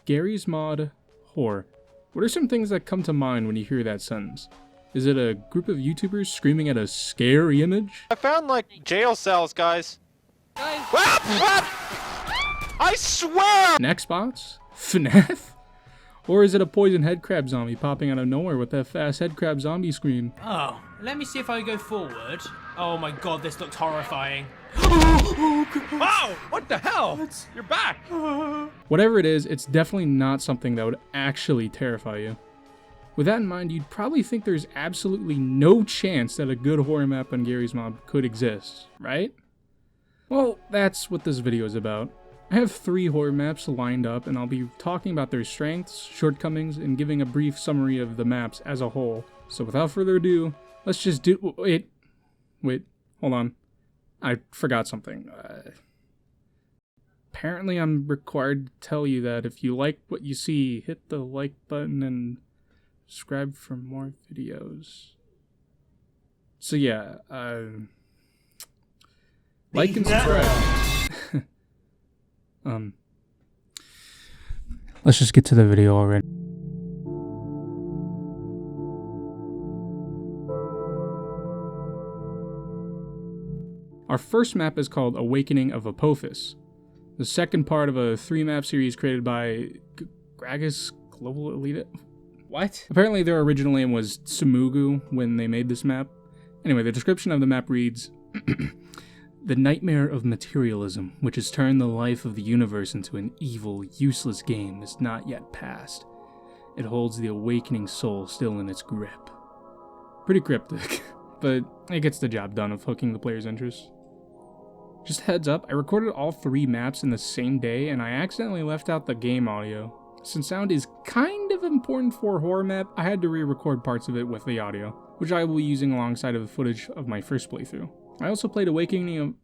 Garry's Mod horror. What are some things that come to mind when you hear that sentence? Is it a group of YouTubers screaming at a scary image? I found, like, jail cells, guys. I swear! Xbox? FNAF? Or is it a poison headcrab zombie popping out of nowhere with that fast headcrab zombie scream? Oh, let me see if I go forward. Oh my god, this looks horrifying. Wow! What the hell? You're back! Whatever it is, it's definitely not something that would actually terrify you. With that in mind, you'd probably think there's absolutely no chance that a good horror map on Garry's Mod could exist, right? Well, that's what this video is about. I have 3 horror maps lined up, and I'll be talking about their strengths, shortcomings, and giving a brief summary of the maps as a whole. So without further ado, let's just do... Wait, hold on. I forgot something. Apparently I'm required to tell you that if you like what you see, hit the like button and subscribe for more videos. So yeah, like and subscribe. Let's just get to the video already. Our first map is called Awakening of Apophis, the second part of a 3-map series created by Gragas Global Elite. What? Apparently their original name was Sumugu when they made this map. Anyway, the description of the map reads, "The nightmare of materialism, which has turned the life of the universe into an evil, useless game, is not yet past. It holds the awakening soul still in its grip." Pretty cryptic, but it gets the job done of hooking the player's interest. Just a heads up, I recorded all 3 maps in the same day, and I accidentally left out the game audio. Since sound is kind of important for a horror map, I had to re-record parts of it with the audio, which I will be using alongside of the footage of my first playthrough. I also played Awakening of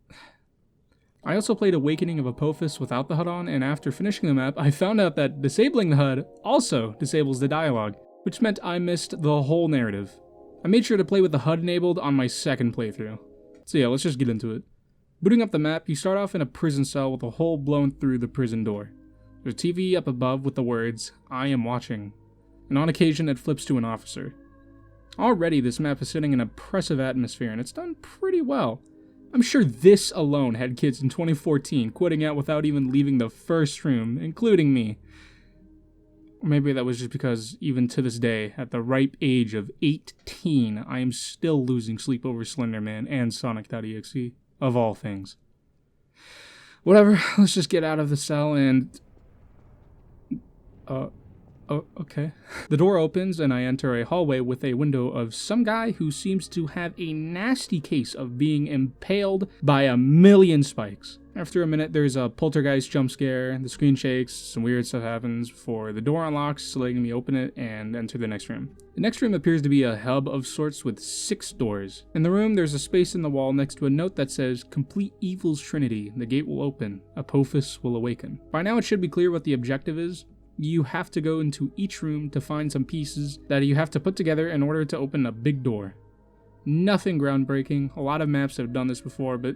Apophis without the HUD on, and after finishing the map, I found out that disabling the HUD also disables the dialogue, which meant I missed the whole narrative. I made sure to play with the HUD enabled on my second playthrough. So yeah, let's just get into it. Booting up the map, you start off in a prison cell with a hole blown through the prison door. There's a TV up above with the words, "I am watching," and on occasion it flips to an officer. Already this map is setting an oppressive atmosphere, and it's done pretty well. I'm sure this alone had kids in 2014 quitting out without even leaving the first room, including me. Or maybe that was just because, even to this day, at the ripe age of 18, I am still losing sleep over Slender Man and Sonic.exe, of all things. Whatever, let's just get out of the cell and... okay. The door opens and I enter a hallway with a window of some guy who seems to have a nasty case of being impaled by a million spikes. After a minute, there's a poltergeist jump scare, the screen shakes, some weird stuff happens before the door unlocks, letting me open it and enter the next room. The next room appears to be a hub of sorts with 6 doors. In the room, there's a space in the wall next to a note that says, "Complete evil's trinity, the gate will open, Apophis will awaken." By now it should be clear what the objective is. You have to go into each room to find some pieces that you have to put together in order to open a big door. Nothing groundbreaking, a lot of maps have done this before, but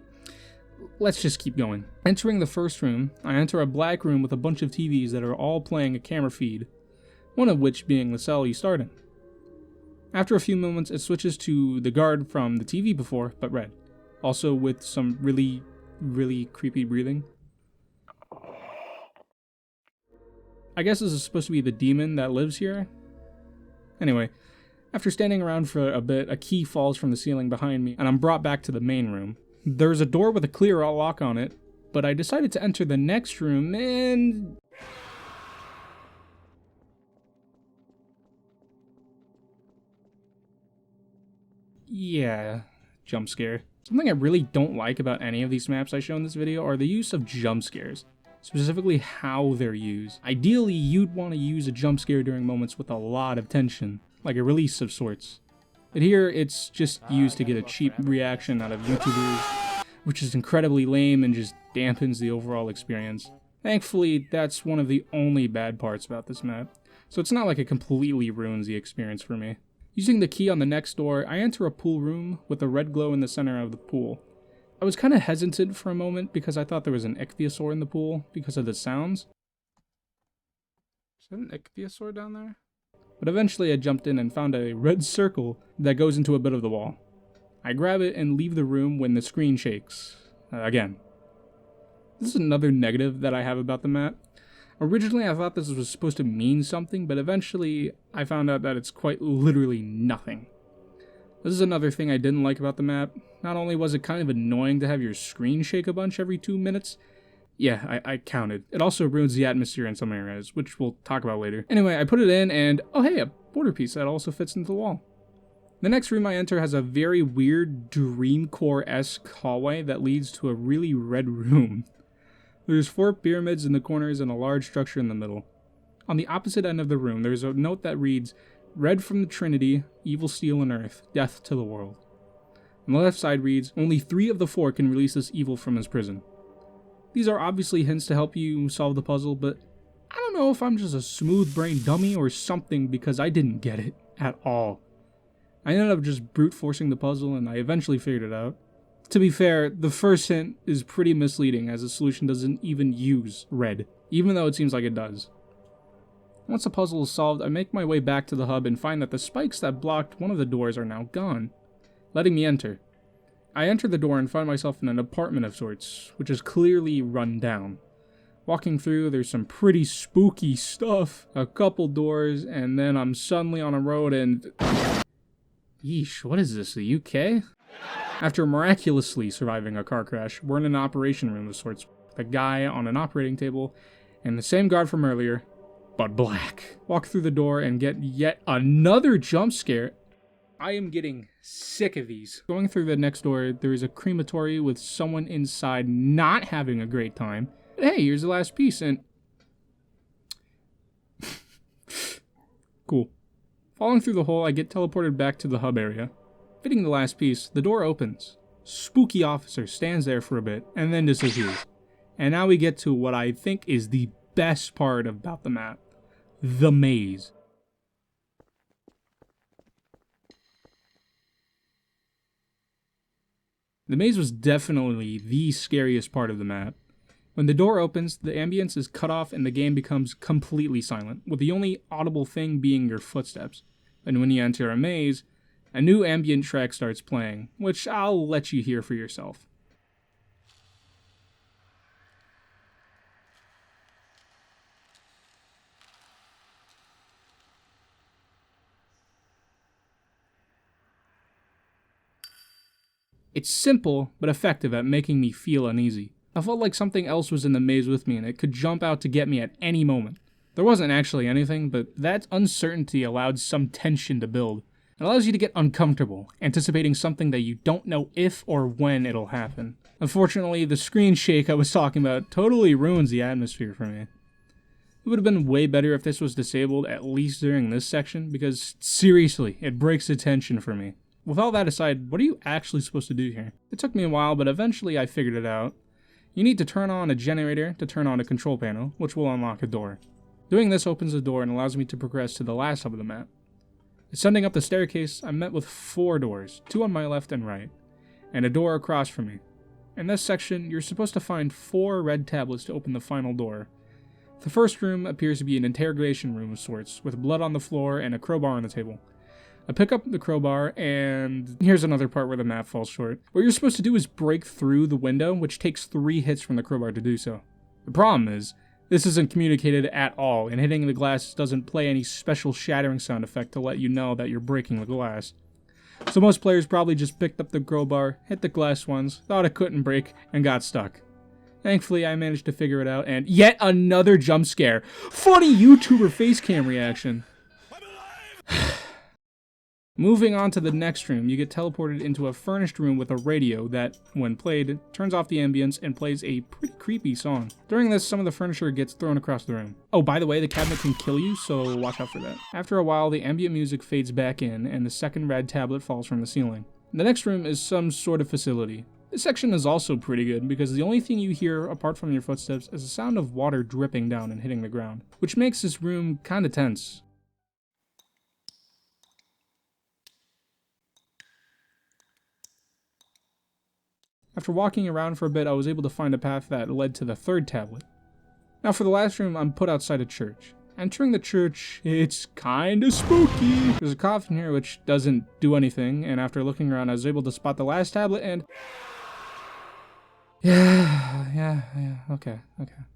let's just keep going. Entering the first room, I enter a black room with a bunch of TVs that are all playing a camera feed, one of which being the cell you start in. After a few moments, it switches to the guard from the TV before, but red. Also with some really, really creepy breathing. I guess this is supposed to be the demon that lives here. Anyway, after standing around for a bit, a key falls from the ceiling behind me, and I'm brought back to the main room. There's a door with a clear lock on it, but I decided to enter the next room and... yeah, jump scare. Something I really don't like about any of these maps I show in this video are the use of jump scares. Specifically how they're used. Ideally, you'd want to use a jump scare during moments with a lot of tension, like a release of sorts. But here, it's just used to get a cheap reaction out of YouTubers, which is incredibly lame and just dampens the overall experience. Thankfully, that's one of the only bad parts about this map, so it's not like it completely ruins the experience for me. Using the key on the next door, I enter a pool room with a red glow in the center of the pool. I was kind of hesitant for a moment because I thought there was an ichthyosaur in the pool because of the sounds. Is that an ichthyosaur down there? But eventually I jumped in and found a red circle that goes into a bit of the wall. I grab it and leave the room when the screen shakes. Again. This is another negative that I have about the map. Originally I thought this was supposed to mean something, but eventually I found out that it's quite literally nothing. This is another thing I didn't like about the map. Not only was it kind of annoying to have your screen shake a bunch every 2 minutes, yeah, I counted. It also ruins the atmosphere in some areas, which we'll talk about later. Anyway, I put it in and, oh hey, a border piece that also fits into the wall. The next room I enter has a very weird Dreamcore-esque hallway that leads to a really red room. There's 4 pyramids in the corners and a large structure in the middle. On the opposite end of the room, there's a note that reads, "Red from the Trinity, evil steel and earth, death to the world." On the left side reads, "Only 3 of the 4 can release this evil from his prison." These are obviously hints to help you solve the puzzle, but I don't know if I'm just a smooth-brained dummy or something because I didn't get it at all. I ended up just brute forcing the puzzle and I eventually figured it out. To be fair, the first hint is pretty misleading as the solution doesn't even use red, even though it seems like it does. Once the puzzle is solved, I make my way back to the hub and find that the spikes that blocked one of the doors are now gone, letting me enter. I enter the door and find myself in an apartment of sorts, which is clearly run down. Walking through, there's some pretty spooky stuff, a couple doors, and then I'm suddenly on a road and... Yeesh, what is this, the UK? After miraculously surviving a car crash, we're in an operation room of sorts, with a guy on an operating table, and the same guard from earlier, but black. Walk through the door and get yet another jump scare. I am getting sick of these. Going through the next door, there is a crematory with someone inside not having a great time. But hey, here's the last piece and... Cool. Falling through the hole, I get teleported back to the hub area. Fitting the last piece, the door opens. Spooky officer stands there for a bit and then disappears. And now we get to what I think is the best part about the map. The maze. The maze was definitely the scariest part of the map. When the door opens, the ambience is cut off and the game becomes completely silent, with the only audible thing being your footsteps. And when you enter a maze, a new ambient track starts playing, which I'll let you hear for yourself. It's simple, but effective at making me feel uneasy. I felt like something else was in the maze with me and it could jump out to get me at any moment. There wasn't actually anything, but that uncertainty allowed some tension to build. It allows you to get uncomfortable, anticipating something that you don't know if or when it'll happen. Unfortunately, the screen shake I was talking about totally ruins the atmosphere for me. It would have been way better if this was disabled at least during this section, because seriously, it breaks the tension for me. With all that aside, what are you actually supposed to do here? It took me a while, but eventually I figured it out. You need to turn on a generator to turn on a control panel, which will unlock a door. Doing this opens the door and allows me to progress to the last hub of the map. Ascending up the staircase, I'm met with 4 doors, 2 on my left and right, and a door across from me. In this section, you're supposed to find 4 red tablets to open the final door. The first room appears to be an interrogation room of sorts, with blood on the floor and a crowbar on the table. I pick up the crowbar, and here's another part where the map falls short. What you're supposed to do is break through the window, which takes 3 hits from the crowbar to do so. The problem is, this isn't communicated at all, and hitting the glass doesn't play any special shattering sound effect to let you know that you're breaking the glass. So most players probably just picked up the crowbar, hit the glass once, thought it couldn't break, and got stuck. Thankfully, I managed to figure it out, and yet another jump scare. Funny YouTuber facecam reaction. Moving on to the next room, you get teleported into a furnished room with a radio that, when played, turns off the ambience and plays a pretty creepy song. During this, some of the furniture gets thrown across the room. Oh, by the way, the cabinet can kill you, so watch out for that. After a while, the ambient music fades back in, and the second red tablet falls from the ceiling. The next room is some sort of facility. This section is also pretty good, because the only thing you hear, apart from your footsteps, is the sound of water dripping down and hitting the ground, which makes this room kinda tense. After walking around for a bit, I was able to find a path that led to the third tablet. Now for the last room, I'm put outside a church. Entering the church, it's kinda spooky. There's a coffin here which doesn't do anything, and after looking around I was able to spot the last tablet and... Yeah, okay.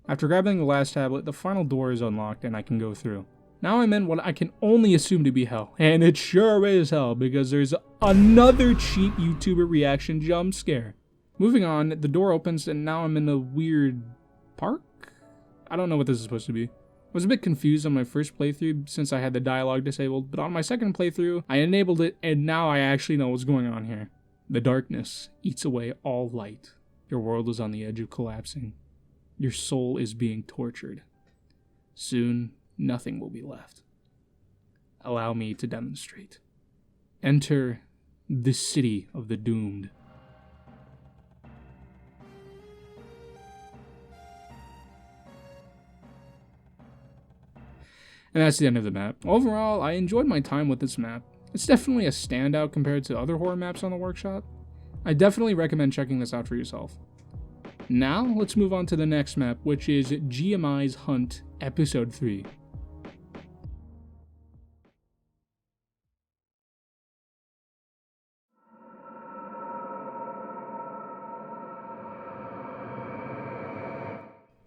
After grabbing the last tablet, the final door is unlocked and I can go through. Now I'm in what I can only assume to be hell, and it sure is hell because there's another cheap YouTuber reaction jump scare. Moving on, the door opens and now I'm in a weird park? I don't know what this is supposed to be. I was a bit confused on my first playthrough since I had the dialogue disabled, but on my second playthrough, I enabled it and now I actually know what's going on here. The darkness eats away all light. Your world is on the edge of collapsing. Your soul is being tortured. Soon, nothing will be left. Allow me to demonstrate. Enter the city of the doomed. And that's the end of the map. Overall, I enjoyed my time with this map. It's definitely a standout compared to other horror maps on the workshop. I definitely recommend checking this out for yourself. Now, let's move on to the next map, which is GMI's Hunt, Episode 3.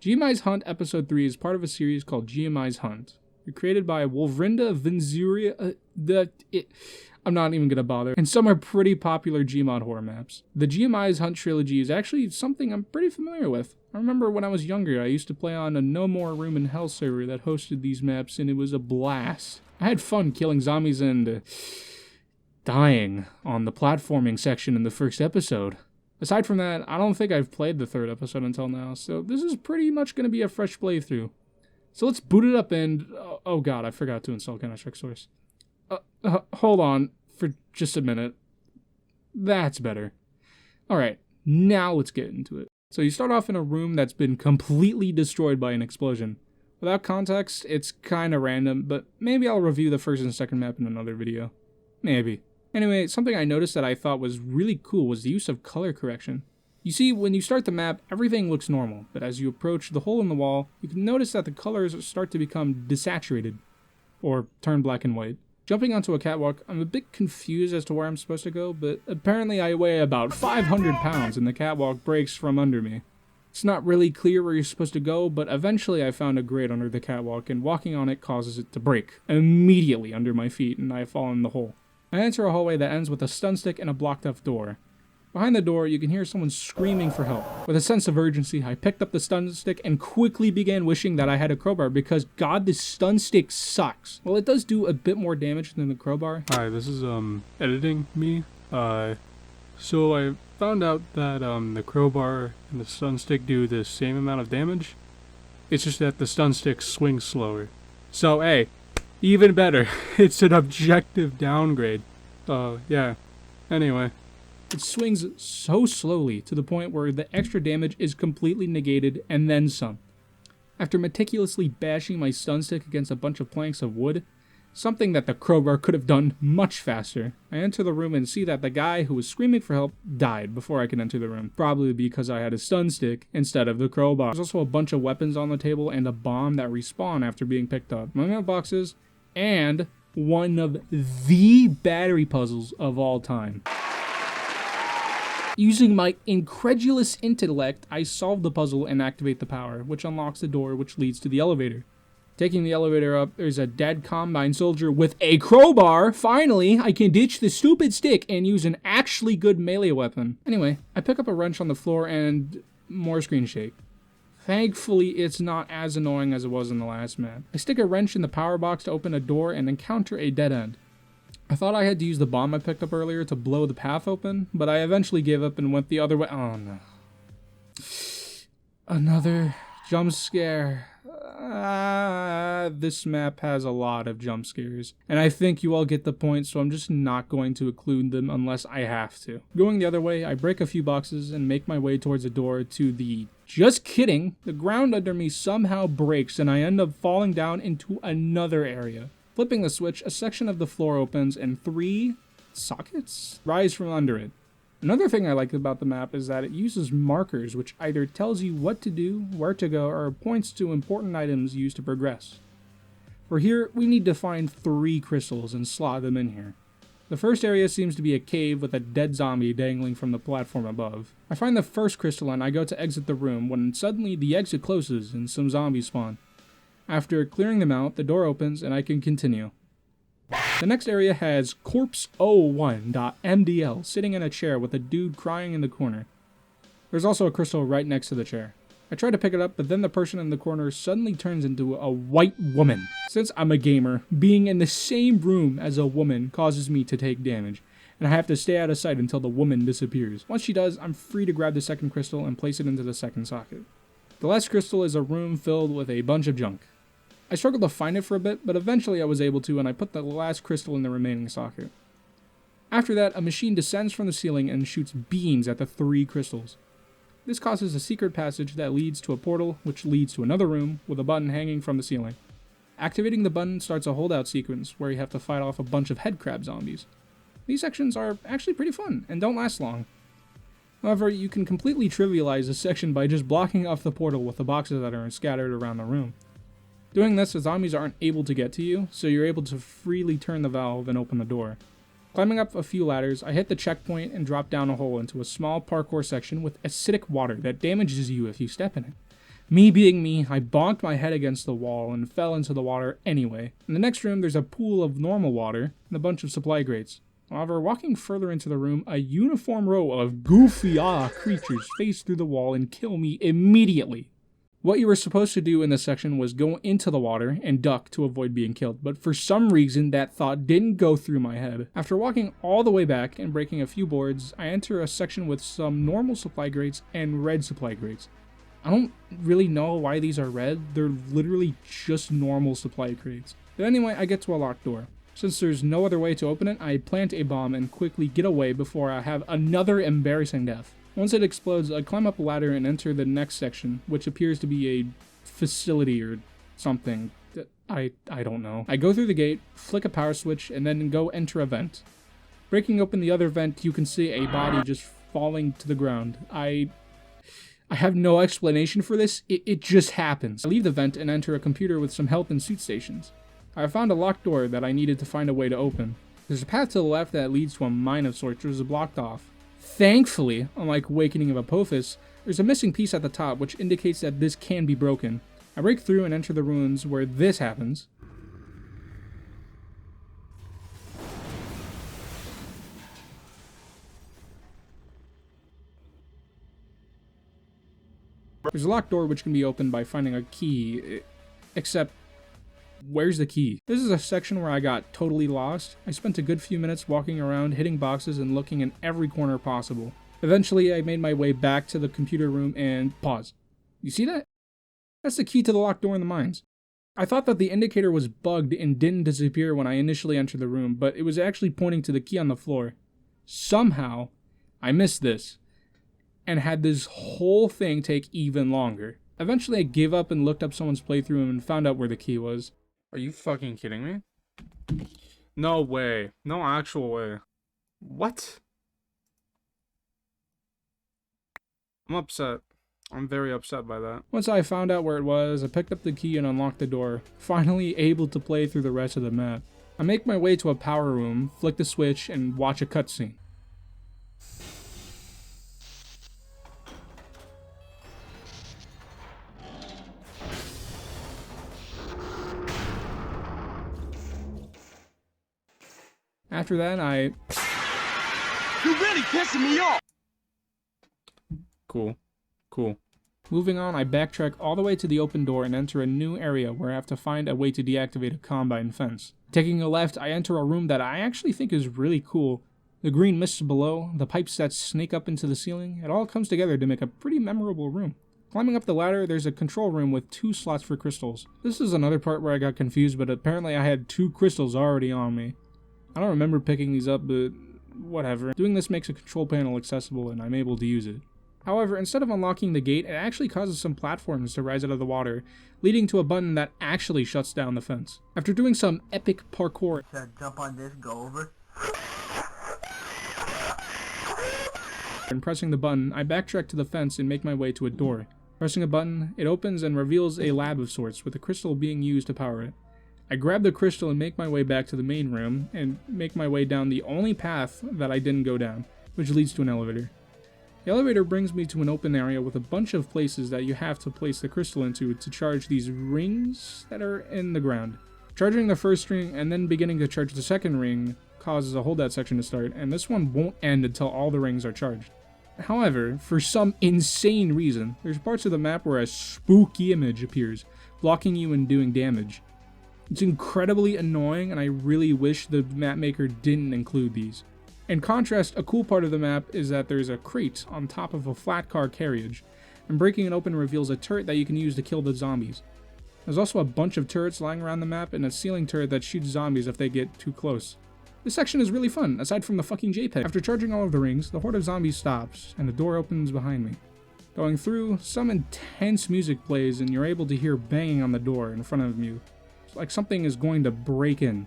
GMI's Hunt Episode 3 is part of a series called GMI's Hunt. Created by Wolvrinda Vinzuria, I'm not even gonna bother. And some are pretty popular GMod horror maps. The GMI's Hunt trilogy is actually something I'm pretty familiar with. I remember when I was younger, I used to play on a No More Room in Hell server that hosted these maps, and it was a blast. I had fun killing zombies and dying on the platforming section in the first episode. Aside from that, I don't think I've played the third episode until now, so this is pretty much gonna be a fresh playthrough. So let's boot it up and... oh god, I forgot to install Counter-Strike Source. Hold on for just a minute. That's better. Alright, now let's get into it. So you start off in a room that's been completely destroyed by an explosion. Without context, it's kinda random, but maybe I'll review the first and second map in another video. Maybe. Anyway, something I noticed that I thought was really cool was the use of color correction. You see, when you start the map, everything looks normal, but as you approach the hole in the wall, you can notice that the colors start to become desaturated, or turn black and white. Jumping onto a catwalk, I'm a bit confused as to where I'm supposed to go, but apparently I weigh about 500 pounds and the catwalk breaks from under me. It's not really clear where you're supposed to go, but eventually I found a grate under the catwalk, and walking on it causes it to break immediately under my feet, and I fall in the hole. I enter a hallway that ends with a stun stick and a blocked-off door. Behind the door, you can hear someone screaming for help. With a sense of urgency, I picked up the stun stick and quickly began wishing that I had a crowbar because, god, this stun stick sucks. Well, it does do a bit more damage than the crowbar. Hi, this is, editing me. So I found out that, the crowbar and the stun stick do the same amount of damage. It's just that the stun stick swings slower. So, hey, even better. It's an objective downgrade. Yeah. Anyway. It swings so slowly to the point where the extra damage is completely negated and then some. After meticulously bashing my stun stick against a bunch of planks of wood, something that the crowbar could have done much faster, I enter the room and see that the guy who was screaming for help died before I could enter the room, probably because I had a stun stick instead of the crowbar. There's also a bunch of weapons on the table and a bomb that respawn after being picked up, my mailboxes, and one of the battery puzzles of all time. Using my incredulous intellect, I solve the puzzle and activate the power, which unlocks the door which leads to the elevator. Taking the elevator up, there's a dead Combine soldier with a crowbar. Finally, I can ditch the stupid stick and use an actually good melee weapon. Anyway, I pick up a wrench on the floor and more screen shake. Thankfully, it's not as annoying as it was in the last map. I stick a wrench in the power box to open a door and encounter a dead end. I thought I had to use the bomb I picked up earlier to blow the path open, but I eventually gave up and went the other way. Oh no. Another jump scare. This map has a lot of jump scares, and I think you all get the point, so I'm just not going to include them unless I have to. Going the other way, I break a few boxes and make my way towards the door to the... Just kidding! The ground under me somehow breaks and I end up falling down into another area. Flipping the switch, a section of the floor opens and 3 sockets rise from under it. Another thing I like about the map is that it uses markers which either tells you what to do, where to go, or points to important items used to progress. For here, we need to find 3 crystals and slot them in here. The first area seems to be a cave with a dead zombie dangling from the platform above. I find the first crystal and I go to exit the room when suddenly the exit closes and some zombies spawn. After clearing them out, the door opens and I can continue. The next area has Corpse01.mdl sitting in a chair with a dude crying in the corner. There's also a crystal right next to the chair. I try to pick it up, but then the person in the corner suddenly turns into a white woman. Since I'm a gamer, being in the same room as a woman causes me to take damage, and I have to stay out of sight until the woman disappears. Once she does, I'm free to grab the second crystal and place it into the second socket. The last crystal is a room filled with a bunch of junk. I struggled to find it for a bit, but eventually I was able to, and I put the last crystal in the remaining socket. After that, a machine descends from the ceiling and shoots beams at the 3 crystals. This causes a secret passage that leads to a portal, which leads to another room with a button hanging from the ceiling. Activating the button starts a holdout sequence where you have to fight off a bunch of headcrab zombies. These sections are actually pretty fun and don't last long. However, you can completely trivialize this section by just blocking off the portal with the boxes that are scattered around the room. Doing this, the zombies aren't able to get to you, so you're able to freely turn the valve and open the door. Climbing up a few ladders, I hit the checkpoint and drop down a hole into a small parkour section with acidic water that damages you if you step in it. Me being me, I bonked my head against the wall and fell into the water anyway. In the next room, there's a pool of normal water and a bunch of supply crates. However, walking further into the room, a uniform row of goofy creatures phase through the wall and kill me immediately. What you were supposed to do in this section was go into the water and duck to avoid being killed, but for some reason that thought didn't go through my head. After walking all the way back and breaking a few boards, I enter a section with some normal supply crates and red supply crates. I don't really know why these are red, they're literally just normal supply crates. But anyway, I get to a locked door. Since there's no other way to open it, I plant a bomb and quickly get away before I have another embarrassing death. Once it explodes, I climb up a ladder and enter the next section, which appears to be a facility or something. I don't know. I go through the gate, flick a power switch, and then go enter a vent. Breaking open the other vent, you can see a body just falling to the ground. I have no explanation for this, it just happens. I leave the vent and enter a computer with some health and suit stations. I found a locked door that I needed to find a way to open. There's a path to the left that leads to a mine of sorts, which is blocked off. Thankfully, unlike Awakening of Apophis, there's a missing piece at the top which indicates that this can be broken. I break through and enter the ruins where this happens. There's a locked door which can be opened by finding a key, except where's the key? This is a section where I got totally lost. I spent a good few minutes walking around, hitting boxes, and looking in every corner possible. Eventually, I made my way back to the computer room and pause. You see that? That's the key to the locked door in the mines. I thought that the indicator was bugged and didn't disappear when I initially entered the room, but it was actually pointing to the key on the floor. Somehow, I missed this, and had this whole thing take even longer. Eventually, I gave up and looked up someone's playthrough and found out where the key was. Are you fucking kidding me? No way. No actual way. What? I'm upset. I'm very upset by that. Once I found out where it was, I picked up the key and unlocked the door, finally able to play through the rest of the map. I make my way to a power room, flick the switch, and watch a cutscene. After that, You're really pissing me off! Cool. Cool. Moving on, I backtrack all the way to the open door and enter a new area where I have to find a way to deactivate a combine fence. Taking a left, I enter a room that I actually think is really cool. The green mists below, the pipes that snake up into the ceiling, it all comes together to make a pretty memorable room. Climbing up the ladder, there's a control room with 2 slots for crystals. This is another part where I got confused, but apparently I had 2 crystals already on me. I don't remember picking these up, but whatever. Doing this makes a control panel accessible and I'm able to use it. However, instead of unlocking the gate, it actually causes some platforms to rise out of the water, leading to a button that actually shuts down the fence. After doing some epic parkour, Jump on this, go over. and pressing the button, I backtrack to the fence and make my way to a door. Pressing a button, it opens and reveals a lab of sorts, with a crystal being used to power it. I grab the crystal and make my way back to the main room, and make my way down the only path that I didn't go down, which leads to an elevator. The elevator brings me to an open area with a bunch of places that you have to place the crystal into to charge these rings that are in the ground. Charging the first ring and then beginning to charge the second ring causes a holdout section to start, and this one won't end until all the rings are charged. However, for some insane reason, there's parts of the map where a spooky image appears, blocking you and doing damage. It's incredibly annoying, and I really wish the map maker didn't include these. In contrast, a cool part of the map is that there's a crate on top of a flat car carriage, and breaking it open reveals a turret that you can use to kill the zombies. There's also a bunch of turrets lying around the map, and a ceiling turret that shoots zombies if they get too close. This section is really fun, aside from the fucking JPEG. After charging all of the rings, the horde of zombies stops, and the door opens behind me. Going through, some intense music plays, and you're able to hear banging on the door in front of you. It's like something is going to break in.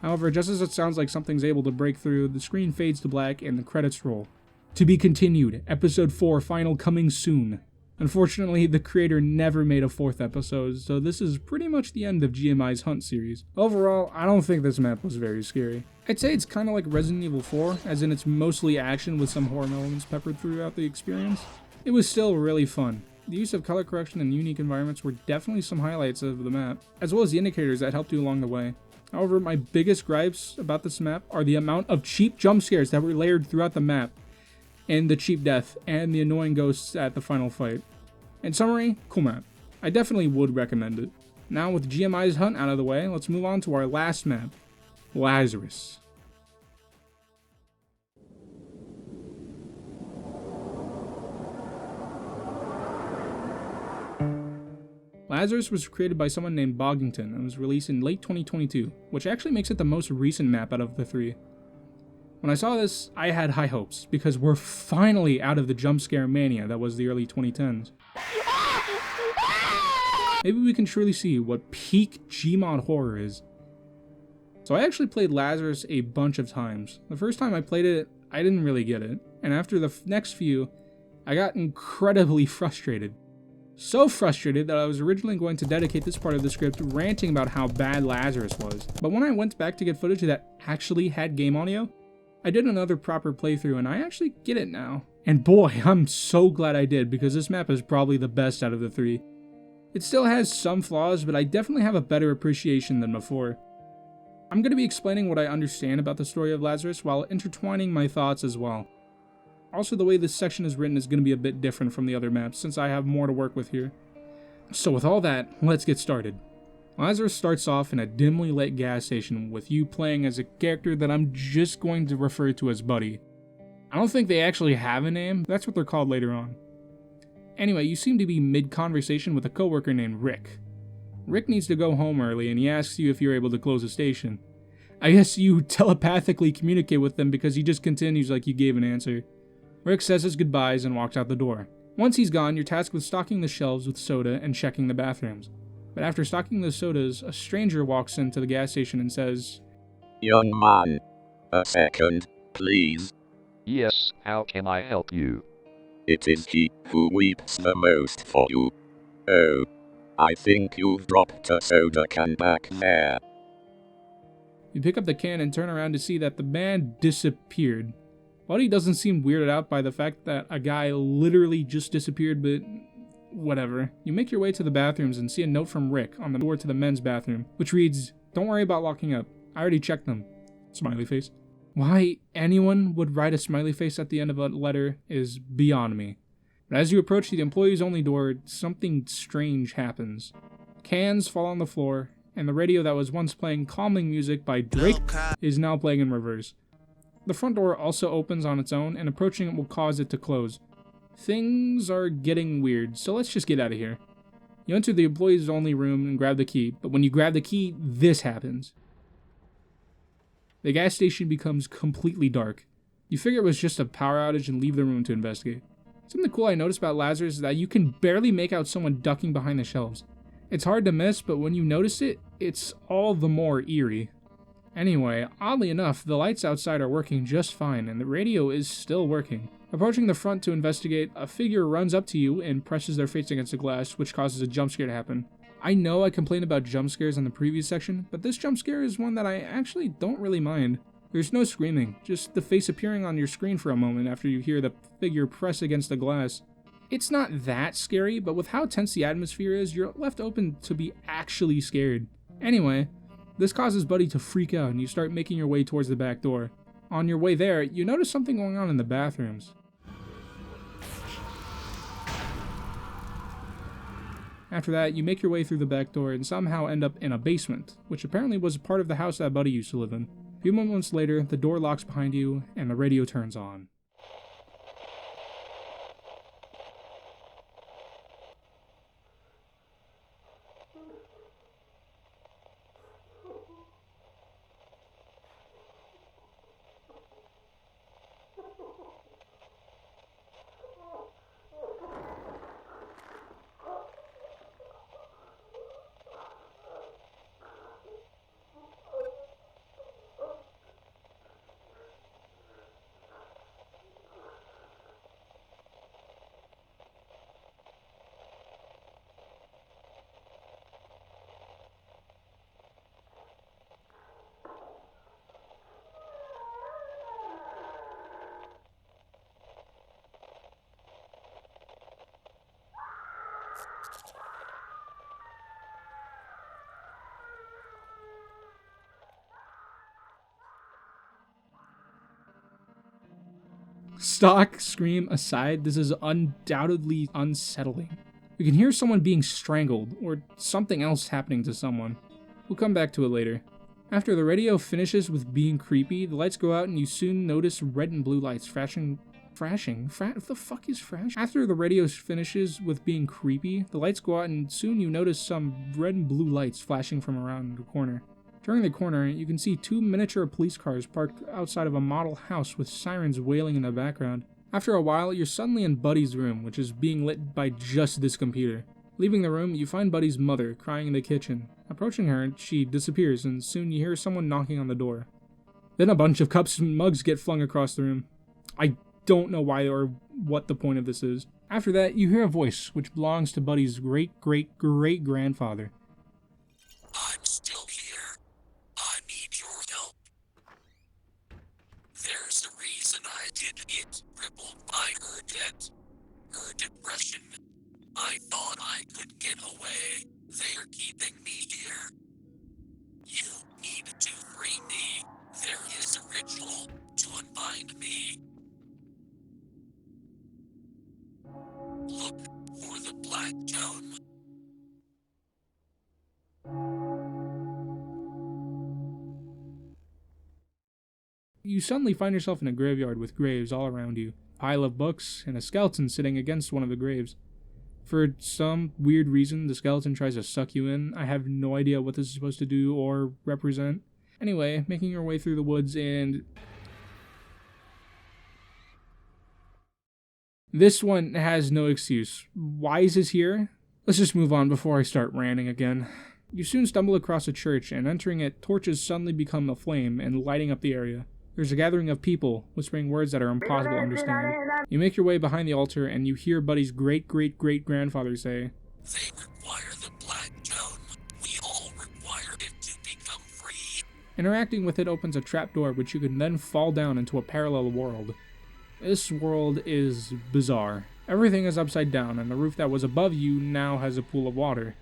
However, just as it sounds like something's able to break through, the screen fades to black and the credits roll. To be continued, episode 4 final coming soon. Unfortunately, the creator never made a 4th episode, so this is pretty much the end of GMI's Hunt series. Overall, I don't think this map was very scary. I'd say it's kind of like Resident Evil 4, as in it's mostly action with some horror elements peppered throughout the experience. It was still really fun. The use of color correction and unique environments were definitely some highlights of the map, as well as the indicators that helped you along the way. However, my biggest gripes about this map are the amount of cheap jump scares that were layered throughout the map, and the cheap death, and the annoying ghosts at the final fight. In summary, cool map. I definitely would recommend it. Now with GMI's Hunt out of the way, let's move on to our last map, Lazarus. Lazarus was created by someone named Boggington and was released in late 2022, which actually makes it the most recent map out of the 3. When I saw this, I had high hopes, because we're finally out of the jump scare mania that was the early 2010s. Maybe we can truly see what peak GMod horror is. So I actually played Lazarus a bunch of times. The first time I played it, I didn't really get it, and after the next few, I got incredibly frustrated. So frustrated that I was originally going to dedicate this part of the script ranting about how bad Lazarus was. But when I went back to get footage that actually had game audio, I did another proper playthrough and I actually get it now. And boy, I'm so glad I did, because this map is probably the best out of the 3. It still has some flaws, but I definitely have a better appreciation than before. I'm going to be explaining what I understand about the story of Lazarus while intertwining my thoughts as well. Also, the way this section is written is going to be a bit different from the other maps, since I have more to work with here. So with all that, let's get started. Lazarus starts off in a dimly lit gas station with you playing as a character that I'm just going to refer to as Buddy. I don't think they actually have a name, that's what they're called later on. Anyway, you seem to be mid-conversation with a coworker named Rick. Rick needs to go home early and he asks you if you're able to close the station. I guess you telepathically communicate with them because he just continues like you gave an answer. Rick says his goodbyes and walks out the door. Once he's gone, you're tasked with stocking the shelves with soda and checking the bathrooms. But after stocking the sodas, a stranger walks into the gas station and says, "Young man, a second, please." Yes, how can I help you? "It is he who weeps the most for you. Oh, I think you've dropped a soda can back there." You pick up the can and turn around to see that the man disappeared. Buddy doesn't seem weirded out by the fact that a guy literally just disappeared, but whatever. You make your way to the bathrooms and see a note from Rick on the door to the men's bathroom, which reads, "Don't worry about locking up. I already checked them." Smiley face. Why anyone would write a smiley face at the end of a letter is beyond me. But as you approach the employees only door, something strange happens. Cans fall on the floor, and the radio that was once playing calming music by Drake is now playing in reverse. The front door also opens on its own, and approaching it will cause it to close. Things are getting weird, so let's just get out of here. You enter the employees only room and grab the key, but when you grab the key, this happens. The gas station becomes completely dark. You figure it was just a power outage and leave the room to investigate. Something cool I noticed about Lazarus is that you can barely make out someone ducking behind the shelves. It's hard to miss, but when you notice it, it's all the more eerie. Anyway, oddly enough, the lights outside are working just fine, and the radio is still working. Approaching the front to investigate, a figure runs up to you and presses their face against the glass, which causes a jump scare to happen. I know I complained about jump scares in the previous section, but this jump scare is one that I actually don't really mind. There's no screaming, just the face appearing on your screen for a moment after you hear the figure press against the glass. It's not that scary, but with how tense the atmosphere is, you're left open to be actually scared. Anyway, this causes Buddy to freak out and you start making your way towards the back door. On your way there, you notice something going on in the bathrooms. After that, you make your way through the back door and somehow end up in a basement, which apparently was part of the house that Buddy used to live in. A few moments later, the door locks behind you and the radio turns on. Stock scream aside, this is undoubtedly unsettling. You can hear someone being strangled, or something else happening to someone. We'll come back to it later. After the radio finishes with being creepy, the lights go out and you soon notice red and blue lights flashing. What the fuck is flashing? After the radio finishes with being creepy, the lights go out and soon you notice some red and blue lights flashing from around the corner. During the corner, you can see two miniature police cars parked outside of a model house with sirens wailing in the background. After a while, you're suddenly in Buddy's room, which is being lit by just this computer. Leaving the room, you find Buddy's mother crying in the kitchen. Approaching her, she disappears, and soon you hear someone knocking on the door. Then a bunch of cups and mugs get flung across the room. I don't know why or what the point of this is. After that, you hear a voice, which belongs to Buddy's great-great-great-grandfather. I'm still here. I need your help. There's a reason I did it, crippled by her debt, her depression. I thought I could get away. They're keeping me here. You need to free me. There is a ritual to unbind me. Look for the black tome. You suddenly find yourself in a graveyard with graves all around you, a pile of books, and a skeleton sitting against one of the graves. For some weird reason, the skeleton tries to suck you in. I have no idea what this is supposed to do or represent. Anyway, making your way through the woods and... this one has no excuse. Why is this here? Let's just move on before I start ranting again. You soon stumble across a church, and entering it, torches suddenly become aflame and lighting up the area. There's a gathering of people, whispering words that are impossible to understand. You make your way behind the altar, and you hear Buddy's great-great-great-grandfather say, They require the black tome. We all require it to become free. Interacting with it opens a trapdoor which you can then fall down into a parallel world. This world is bizarre. Everything is upside down, and the roof that was above you now has a pool of water.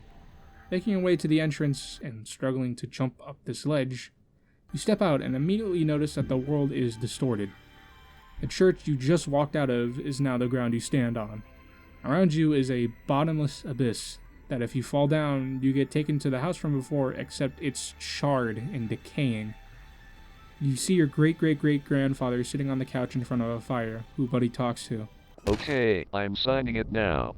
Making your way to the entrance and struggling to jump up this ledge, you step out and immediately notice that the world is distorted. The church you just walked out of is now the ground you stand on. Around you is a bottomless abyss that if you fall down, you get taken to the house from before, except it's charred and decaying. You see your great-great-great-grandfather sitting on the couch in front of a fire, who Buddy talks to. Okay, I'm signing it now.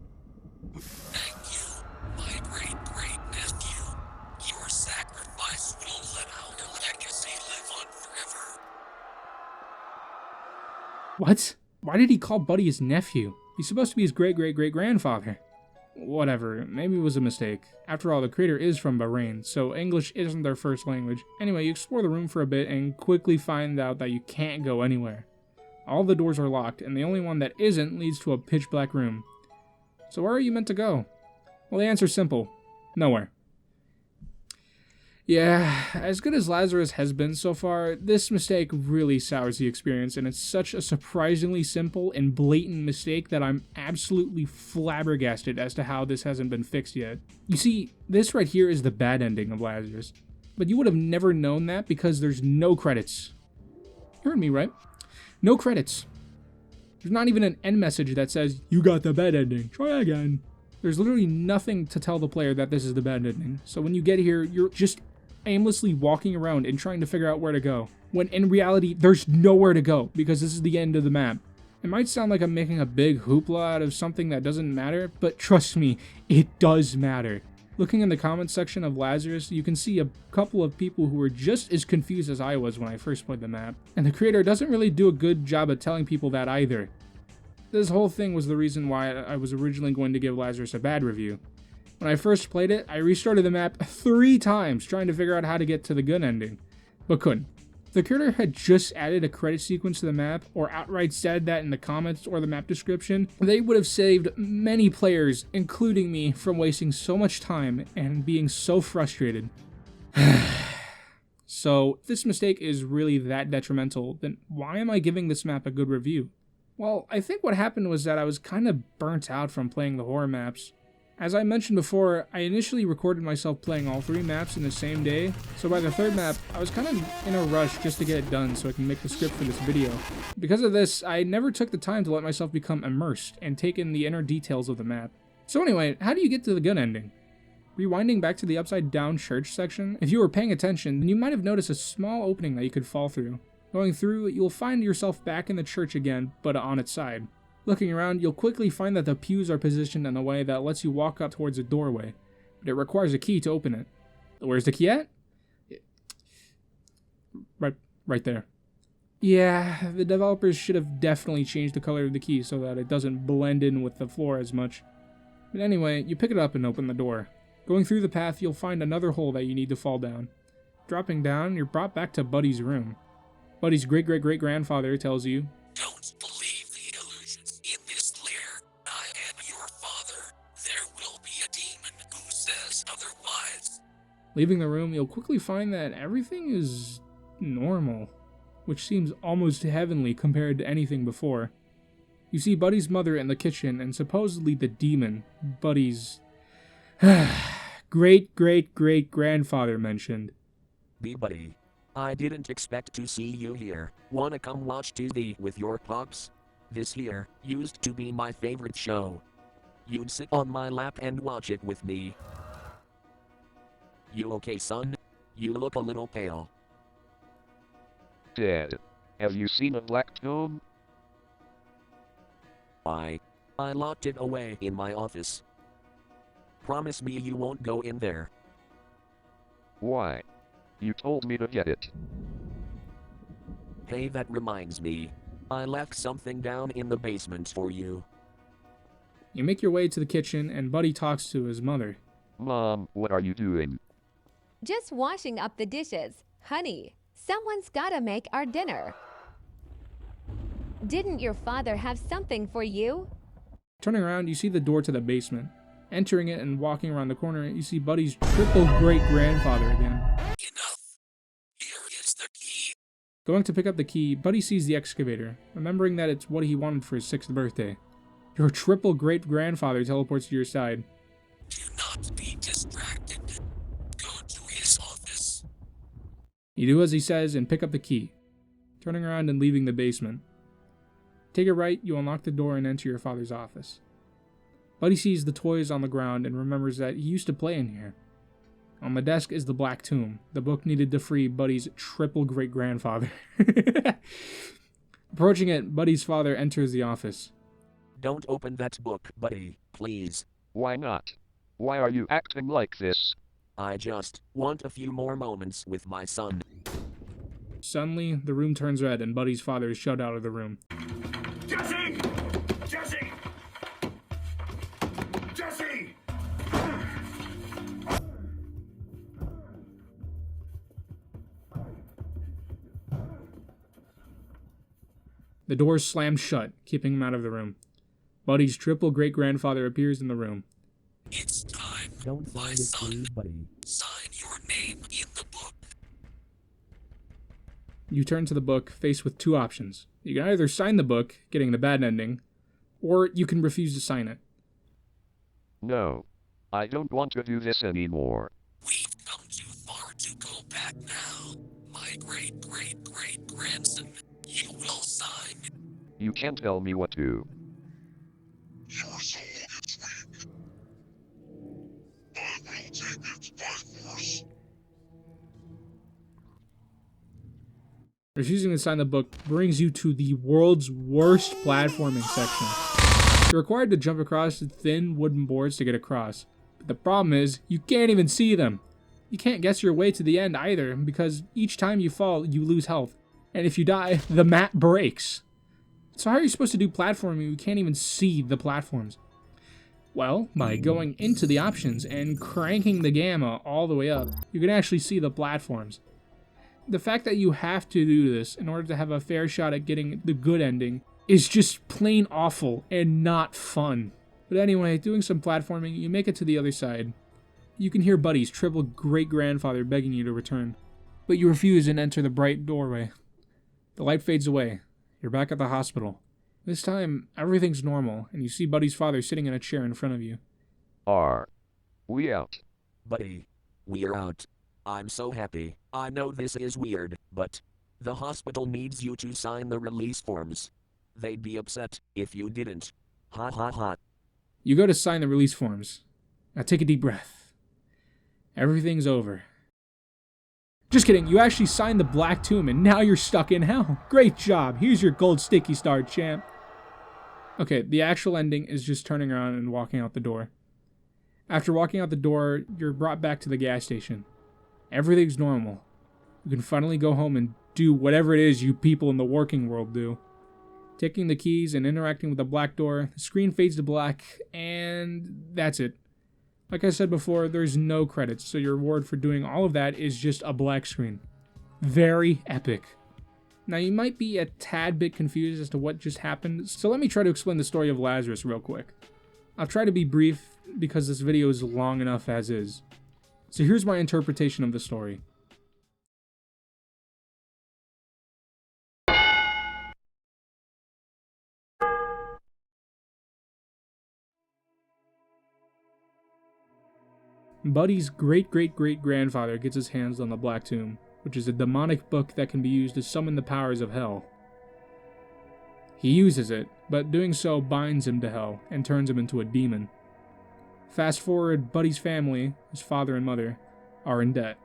Thank you, my great-great-nephew. Your sacrifice will let our legacy live on forever. What? Why did he call Buddy his nephew? He's supposed to be his great-great-great-grandfather. Whatever, maybe it was a mistake. After all, the creator is from Bahrain, so English isn't their first language. Anyway, you explore the room for a bit and quickly find out that you can't go anywhere. All the doors are locked, and the only one that isn't leads to a pitch-black room. So where are you meant to go? Well, the answer's simple. Nowhere. Yeah, as good as Lazarus has been so far, this mistake really sours the experience, and it's such a surprisingly simple and blatant mistake that I'm absolutely flabbergasted as to how this hasn't been fixed yet. You see, this right here is the bad ending of Lazarus, but you would have never known that because there's no credits. You heard me, right? No credits. There's not even an end message that says, "You got the bad ending, try again." There's literally nothing to tell the player that this is the bad ending, so when you get here, you're just aimlessly walking around and trying to figure out where to go, when in reality, there's nowhere to go, because this is the end of the map. It might sound like I'm making a big hoopla out of something that doesn't matter, but trust me, it does matter. Looking in the comments section of Lazarus, you can see a couple of people who were just as confused as I was when I first played the map, and the creator doesn't really do a good job at telling people that either. This whole thing was the reason why I was originally going to give Lazarus a bad review. When I first played it, I restarted the map 3 times trying to figure out how to get to the good ending, but couldn't. If the creator had just added a credit sequence to the map, or outright said that in the comments or the map description, they would have saved many players, including me, from wasting so much time and being so frustrated. So, if this mistake is really that detrimental, then why am I giving this map a good review? Well, I think what happened was that I was kind of burnt out from playing the horror maps. As I mentioned before, I initially recorded myself playing all 3 maps in the same day, so by the 3rd map, I was kind of in a rush just to get it done so I can make the script for this video. Because of this, I never took the time to let myself become immersed and take in the inner details of the map. So anyway, how do you get to the good ending? Rewinding back to the upside down church section, if you were paying attention, then you might have noticed a small opening that you could fall through. Going through, you'll find yourself back in the church again, but on its side. Looking around, you'll quickly find that the pews are positioned in a way that lets you walk up towards a doorway, but it requires a key to open it. Where's the key at? Right there. Yeah, the developers should have definitely changed the color of the key so that it doesn't blend in with the floor as much. But anyway, you pick it up and open the door. Going through the path, you'll find another hole that you need to fall down. Dropping down, you're brought back to Buddy's room. Buddy's great-great-great-grandfather tells you, Don't believe the illusions in this lair. I am your father. There will be a demon who says otherwise. Leaving the room, you'll quickly find that everything is normal, which seems almost heavenly compared to anything before. You see Buddy's mother in the kitchen and supposedly the demon, Buddy's great-great-great-grandfather mentioned. Buddy. I didn't expect to see you here. Wanna come watch TV with your pops? This here used to be my favorite show. You'd sit on my lap and watch it with me. You okay, son? You look a little pale. Dad, have you seen a black tome? I locked it away in my office. Promise me you won't go in there. Why? You told me to get it. Hey, that reminds me. I left something down in the basement for you. You make your way to the kitchen and Buddy talks to his mother. Mom, what are you doing? Just washing up the dishes. Honey, someone's gotta make our dinner. Didn't your father have something for you? Turning around, you see the door to the basement. Entering it and walking around the corner, you see Buddy's triple-great-grandfather again. Enough. Here is the key. Going to pick up the key, Buddy sees the excavator, remembering that it's what he wanted for his 6th birthday. Your triple-great-grandfather teleports to your side. Do not be distracted. Go to his office. You do as he says and pick up the key, turning around and leaving the basement. Take a right, you unlock the door and enter your father's office. Buddy sees the toys on the ground and remembers that he used to play in here. On the desk is the Black Tomb, the book needed to free Buddy's triple-great-grandfather. Approaching it, Buddy's father enters the office. Don't open that book, Buddy, please. Why not? Why are you acting like this? I just want a few more moments with my son. Suddenly, the room turns red and Buddy's father is shoved out of the room. Jesse! Jesse! Jesse! The door slams shut, keeping him out of the room. Buddy's triple-great-grandfather appears in the room. It's time. Don't my sign it, son. please, Buddy. Sign your name in the You turn to the book, faced with two options. You can either sign the book, getting the bad ending, or you can refuse to sign it. No. I don't want to do this anymore. We've come too far to go back now. My great-great-great-grandson, you will sign. You can't tell me what to. Your soul gets weak. I will take it by force. Refusing to sign the book brings you to the world's worst platforming section. You're required to jump across the thin wooden boards to get across. But the problem is, you can't even see them. You can't guess your way to the end either, because each time you fall, you lose health. And if you die, the map breaks. So how are you supposed to do platforming when you can't even see the platforms? Well, by going into the options and cranking the gamma all the way up, you can actually see the platforms. The fact that you have to do this in order to have a fair shot at getting the good ending is just plain awful and not fun. But anyway, doing some platforming, you make it to the other side. You can hear Buddy's triple great-grandfather begging you to return. But you refuse and enter the bright doorway. The light fades away. You're back at the hospital. This time, everything's normal, and you see Buddy's father sitting in a chair in front of you. Are we out? Buddy, we're out. I'm so happy. I know this is weird, but the hospital needs you to sign the release forms. They'd be upset if you didn't. Ha ha ha. You go to sign the release forms. Now take a deep breath. Everything's over. Just kidding, you actually signed the Black Tomb and now you're stuck in hell. Great job, here's your gold sticky star, champ. Okay, the actual ending is just turning around and walking out the door. After walking out the door, you're brought back to the gas station. Everything's normal. You can finally go home and do whatever it is you people in the working world do. Taking the keys and interacting with the black door, the screen fades to black, and that's it. Like I said before, there's no credits, so your reward for doing all of that is just a black screen. Very epic. Now you might be a tad bit confused as to what just happened, so let me try to explain the story of Lazarus real quick. I'll try to be brief because this video is long enough as is. So here's my interpretation of the story. Buddy's great-great-great-grandfather gets his hands on the Black Tomb, which is a demonic book that can be used to summon the powers of hell. He uses it, but doing so binds him to hell and turns him into a demon. Fast forward, Buddy's family, his father and mother, are in debt.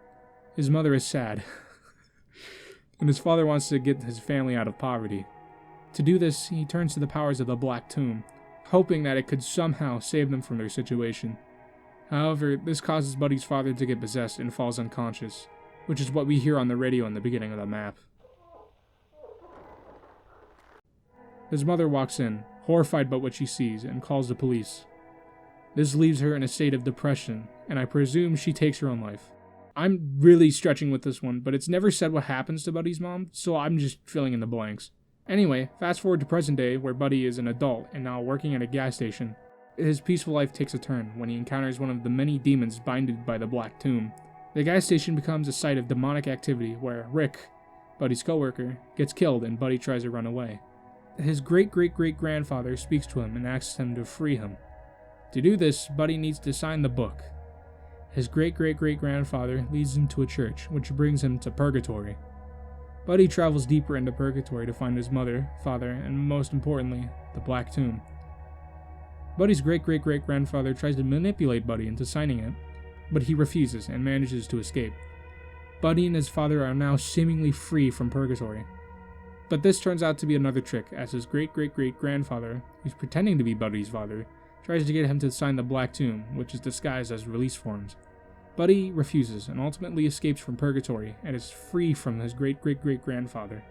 His mother is sad, and his father wants to get his family out of poverty. To do this, he turns to the powers of the Black Tomb, hoping that it could somehow save them from their situation. However, this causes Buddy's father to get possessed and falls unconscious, which is what we hear on the radio in the beginning of the map. His mother walks in, horrified by what she sees, and calls the police. This leaves her in a state of depression, and I presume she takes her own life. I'm really stretching with this one, but it's never said what happens to Buddy's mom, so I'm just filling in the blanks. Anyway, fast forward to present day, where Buddy is an adult and now working at a gas station. His peaceful life takes a turn when he encounters one of the many demons binded by the Black Tomb. The gas station becomes a site of demonic activity where Rick, Buddy's coworker, gets killed and Buddy tries to run away. His great-great-great-grandfather speaks to him and asks him to free him. To do this, Buddy needs to sign the book. His great-great-great-grandfather leads him to a church, which brings him to Purgatory. Buddy travels deeper into Purgatory to find his mother, father, and most importantly, the Black Tomb. Buddy's great-great-great-grandfather tries to manipulate Buddy into signing it, but he refuses and manages to escape. Buddy and his father are now seemingly free from Purgatory. But this turns out to be another trick, as his great-great-great-grandfather, who's pretending to be Buddy's father, tries to get him to sign the Black Tomb, which is disguised as release forms. Buddy refuses and ultimately escapes from Purgatory and is free from his great-great-great-grandfather,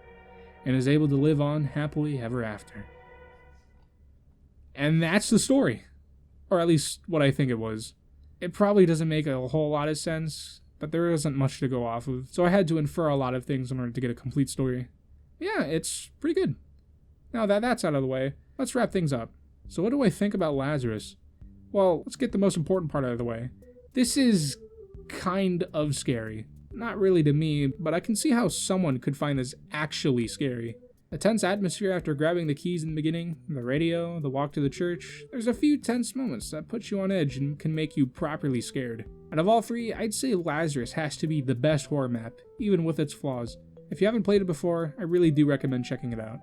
and is able to live on happily ever after. And that's the story. Or at least what I think it was. It probably doesn't make a whole lot of sense, but there isn't much to go off of, so I had to infer a lot of things in order to get a complete story. Yeah, it's pretty good. Now that that's out of the way, let's wrap things up. So what do I think about Lazarus? Well, let's get the most important part out of the way. This is kind of scary. not really to me, but I can see how someone could find this actually scary. The tense atmosphere after grabbing the keys in the beginning, the radio, the walk to the church, there's a few tense moments that put you on edge and can make you properly scared. Out of all three, I'd say Lazarus has to be the best horror map, even with its flaws. If you haven't played it before, I really do recommend checking it out.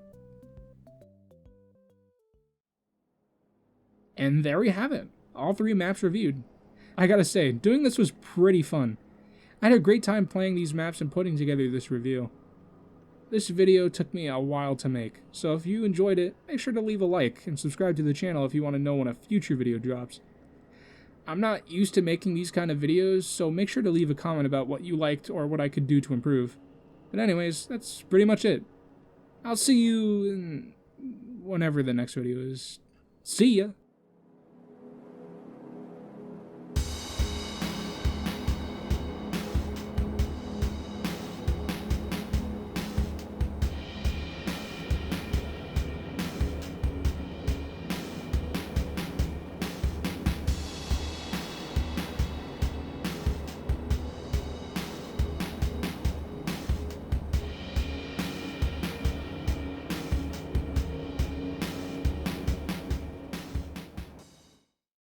And there we have it, all three maps reviewed. I gotta say, doing this was pretty fun. I had a great time playing these maps and putting together this review. This video took me a while to make, so if you enjoyed it, make sure to leave a like and subscribe to the channel if you want to know when a future video drops. I'm not used to making these kind of videos, so make sure to leave a comment about what you liked or what I could do to improve. But anyways, that's pretty much it. I'll see you in whenever the next video is. See ya!